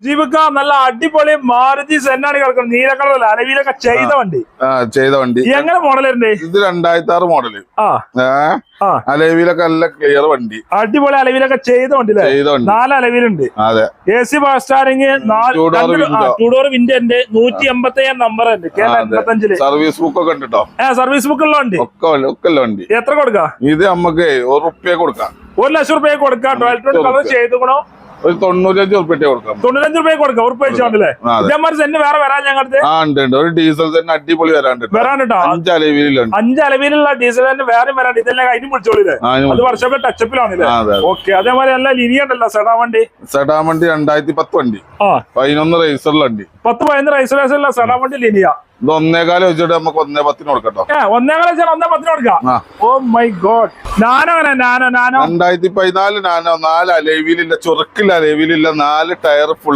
ജീവക്ക നല്ല അടിപൊളി മാരുതി സെന്നാണ് കിടക്കുന്നത്. നീല കളറല്ല, അലവിലൊക്കെ ചെയ്ത വണ്ടി. എങ്ങനെ മോഡലുണ്ട് ഇത്? 2006 മോഡല്. അലവിലൊക്കെ നല്ല ക്ലിയർ വണ്ടി, അടിപൊളി അലവിലൊക്കെ ചെയ്ത വണ്ടി. 4 അലവിലുണ്ട്. അതെ, AC fast starring, 2 door window ഉണ്ട്. 185 നമ്പർ ഉണ്ട്. 85 സർവീസ് ബുക്ക് ഒക്കെ ഉണ്ട് കേട്ടോ. സർവീസ് ബുക്ക് ഉള്ള വണ്ടി ഒക്കെ വണ്ടി. എത്ര കൊടുക്കാം? ഇത് നമുക്ക് ₹1 കൊടുക്കാം. 1 ലക്ഷം രൂപ കൊടുക്കാം. 12 കളർ ചെയ്തുകൂടോ? ഒരു 95 കൊടുക്കാം. 95 രൂപ കൊടുക്കാം. ഉറപ്പിച്ചോണ്ടല്ലേ? ഇതേമാതിരി സെന്റ് വേറെ വരാൻ ഞങ്ങൾക്ക് ഒരു ഡീസൽ തന്നെ അടിപൊളി വരാണ്ട്. 5 അലവിലുണ്ട്. 5 അലവിലുള്ള ഡീസൽ തന്നെ വേറെ വരാണ്ട്. ഇതെല്ലാം അതിന് വിളിച്ചോളില്ലേ? അത് വർഷത്തെ ടച്ചപ്പിലാണല്ലേ? ഓക്കെ. അതേമാതിരി നല്ല ലിനിയ ഉണ്ടല്ലോ സെഡാൻ വണ്ടി. 2010 വണ്ടി. 11 റേസറിലുള്ള വണ്ടി. 10-11 റേസറിലുള്ള സെഡാൻ വണ്ടി ലിനിയ. ഇത് 1.25 വെച്ചിട്ട് നമുക്ക് 1.10 കൊടുക്കട്ടോ. 1.10 കൊടുക്കാം. Oh my God. Nano 2014 Nano 4 അലവിലില്ല, ചുറുക്കില്ല അലവിലില്ല, 4 ടയർ ഫുൾ